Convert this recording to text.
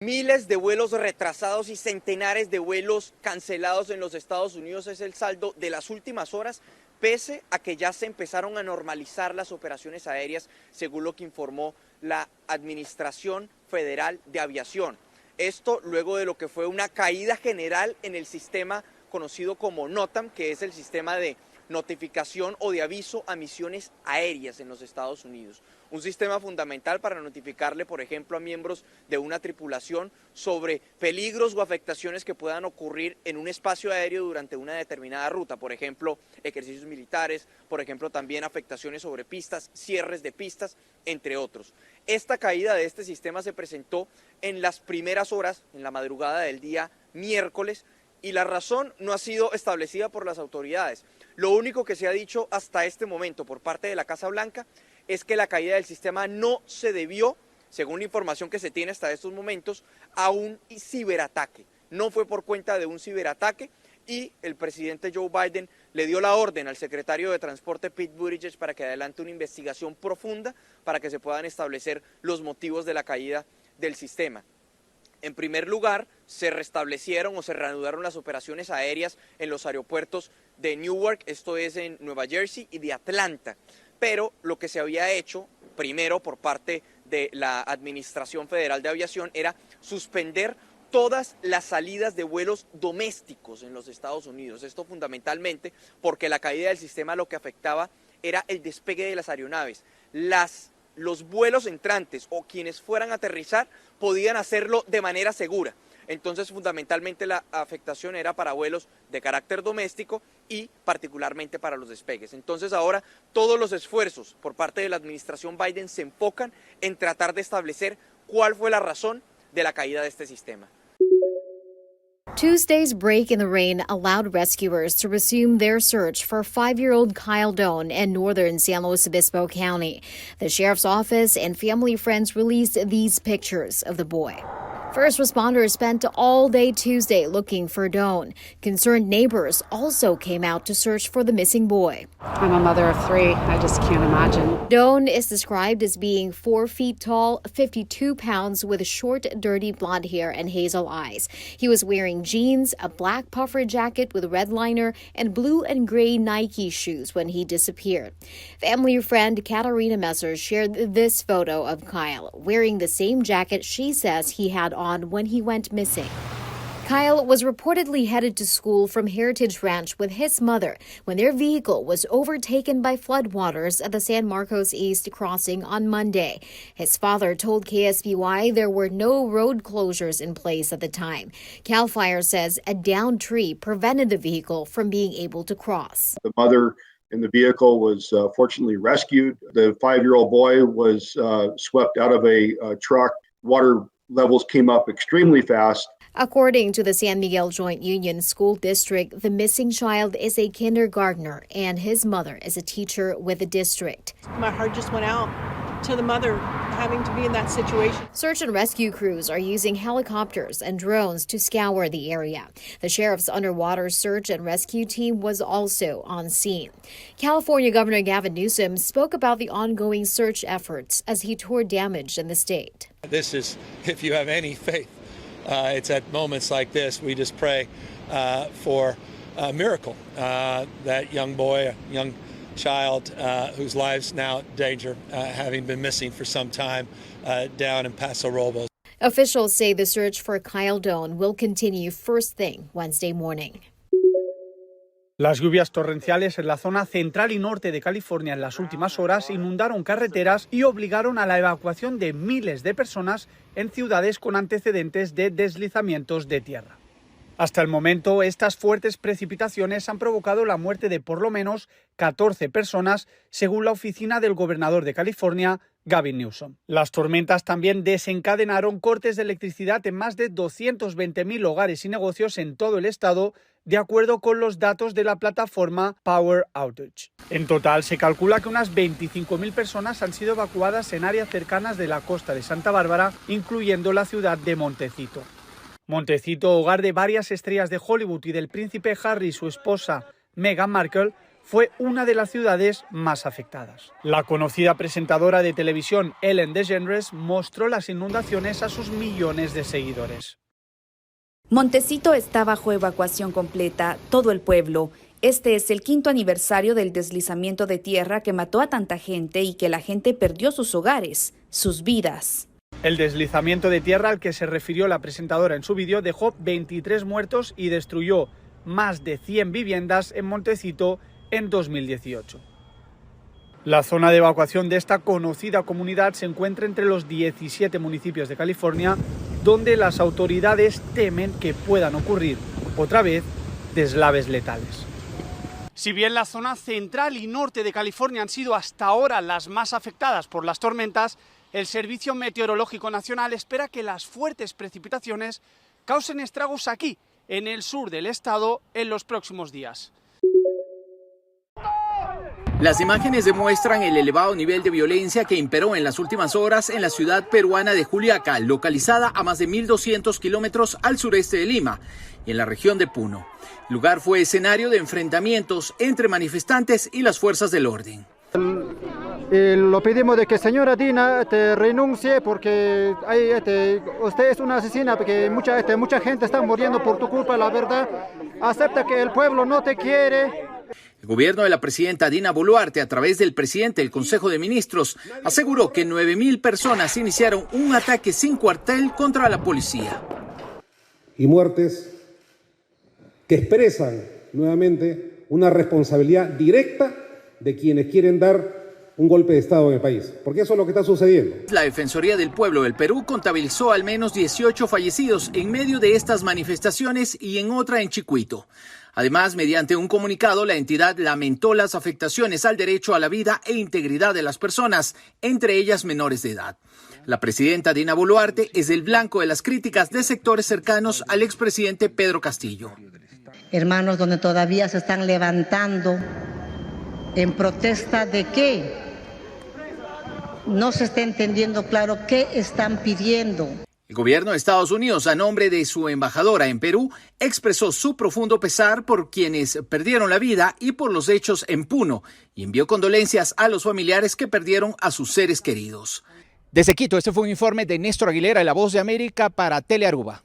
Miles de vuelos retrasados y centenares de vuelos cancelados en los Estados Unidos es el saldo de las últimas horas, pese a que ya se empezaron a normalizar las operaciones aéreas, según lo que informó la Administración Federal de Aviación. Esto luego de lo que fue una caída general en el sistema conocido como NOTAM, que es el sistema de notificación o de aviso a misiones aéreas en los Estados Unidos. Un sistema fundamental para notificarle, por ejemplo, a miembros de una tripulación sobre peligros o afectaciones que puedan ocurrir en un espacio aéreo durante una determinada ruta, por ejemplo, ejercicios militares, por ejemplo, también afectaciones sobre pistas, cierres de pistas, entre otros. Esta caída de este sistema se presentó en las primeras horas, en la madrugada del día miércoles, y la razón no ha sido establecida por las autoridades. Lo único que se ha dicho hasta este momento por parte de la Casa Blanca es que la caída del sistema no se debió, según la información que se tiene hasta estos momentos, a un ciberataque. No fue por cuenta de un ciberataque y el presidente Joe Biden le dio la orden al secretario de Transporte Pete Buttigieg para que adelante una investigación profunda para que se puedan establecer los motivos de la caída del sistema. En primer lugar, se restablecieron o se reanudaron las operaciones aéreas en los aeropuertos de Newark, esto es en Nueva Jersey, y de Atlanta. Pero lo que se había hecho, primero por parte de la Administración Federal de Aviación, era suspender todas las salidas de vuelos domésticos en los Estados Unidos. Esto fundamentalmente porque la caída del sistema lo que afectaba era el despegue de las aeronaves. Los vuelos entrantes o quienes fueran a aterrizar podían hacerlo de manera segura. Entonces, fundamentalmente la afectación era para vuelos de carácter doméstico y particularmente para los despegues. Entonces, ahora todos los esfuerzos por parte de la administración Biden se enfocan en tratar de establecer cuál fue la razón de la caída de este sistema. Tuesday's break in the rain allowed rescuers to resume their search for 5-year-old Kyle Doan in northern San Luis Obispo County. The sheriff's office and family friends released these pictures of the boy. First responders spent all day Tuesday looking for Doan. Concerned neighbors also came out to search for the missing boy. I'm a mother of 3. I just can't imagine. Doan is described as being 4 feet tall, 52 pounds, with short, dirty blonde hair and hazel eyes. He was wearing jeans, a black puffer jacket with red liner, and blue and gray Nike shoes when he disappeared. Family friend Katarina Messer shared this photo of Kyle, wearing the same jacket she says he had on when he went missing. Kyle was reportedly headed to school from Heritage Ranch with his mother when their vehicle was overtaken by floodwaters at the San Marcos East crossing on Monday. His father told KSBY there were no road closures in place at the time. CAL FIRE says a downed tree prevented the vehicle from being able to cross. The mother in the vehicle was fortunately rescued. The 5-year-old boy was swept out of a truck. Water levels came up extremely fast. According to the San Miguel Joint Union School District, the missing child is a kindergartner and his mother is a teacher with the district. My heart just went out to the mother having to be in that situation. Search and rescue crews are using helicopters and drones to scour the area. The sheriff's underwater search and rescue team was also on scene. California Governor Gavin Newsom spoke about the ongoing search efforts as he toured damage in the state. This is, if you have any faith, it's at moments like this we just pray for a miracle. That young boy, a young child whose life's now in danger, having been missing for some time down in Paso Robles. Officials say the search for Kyle Doan will continue first thing Wednesday morning. Las lluvias torrenciales en la zona central y norte de California en las últimas horas inundaron carreteras y obligaron a la evacuación de miles de personas en ciudades con antecedentes de deslizamientos de tierra. Hasta el momento, estas fuertes precipitaciones han provocado la muerte de por lo menos 14 personas, según la oficina del gobernador de California, Gavin Newsom. Las tormentas también desencadenaron cortes de electricidad en más de 220.000 hogares y negocios en todo el estado, de acuerdo con los datos de la plataforma Power Outage. En total, se calcula que unas 25.000 personas han sido evacuadas en áreas cercanas de la costa de Santa Bárbara, incluyendo la ciudad de Montecito. Montecito, hogar de varias estrellas de Hollywood y del príncipe Harry y su esposa Meghan Markle, fue una de las ciudades más afectadas. La conocida presentadora de televisión Ellen DeGeneres mostró las inundaciones a sus millones de seguidores. Montecito está bajo evacuación completa, todo el pueblo. Este es el 5º aniversario del deslizamiento de tierra que mató a tanta gente y que la gente perdió sus hogares, sus vidas. El deslizamiento de tierra al que se refirió la presentadora en su vídeo dejó 23 muertos y destruyó más de 100 viviendas en Montecito en 2018. La zona de evacuación de esta conocida comunidad se encuentra entre los 17 municipios de California, donde las autoridades temen que puedan ocurrir otra vez deslaves letales. Si bien la zona central y norte de California han sido hasta ahora las más afectadas por las tormentas, el Servicio Meteorológico Nacional espera que las fuertes precipitaciones causen estragos aquí, en el sur del estado, en los próximos días. Las imágenes demuestran el elevado nivel de violencia que imperó en las últimas horas en la ciudad peruana de Juliaca, localizada a más de 1.200 kilómetros al sureste de Lima y en la región de Puno. El lugar fue escenario de enfrentamientos entre manifestantes y las fuerzas del orden. Lo pedimos de que señora Dina renuncie porque usted es una asesina, porque mucha gente está muriendo por tu culpa, la verdad. Acepta que el pueblo no te quiere. El gobierno de la presidenta Dina Boluarte, a través del presidente del Consejo de Ministros, aseguró que 9.000 personas iniciaron un ataque sin cuartel contra la policía. Y muertes que expresan nuevamente una responsabilidad directa de quienes quieren dar un golpe de Estado en el país, porque eso es lo que está sucediendo. La Defensoría del Pueblo del Perú contabilizó al menos 18 fallecidos en medio de estas manifestaciones y en otra en Chicuito. Además, mediante un comunicado, la entidad lamentó las afectaciones al derecho a la vida e integridad de las personas, entre ellas menores de edad. La presidenta Dina Boluarte es el blanco de las críticas de sectores cercanos al expresidente Pedro Castillo. Hermanos, donde todavía se están levantando en protesta de qué. No se está entendiendo claro qué están pidiendo. El gobierno de Estados Unidos, a nombre de su embajadora en Perú, expresó su profundo pesar por quienes perdieron la vida y por los hechos en Puno y envió condolencias a los familiares que perdieron a sus seres queridos. Desde Quito, este fue un informe de Néstor Aguilera, La Voz de América, para Telearuba.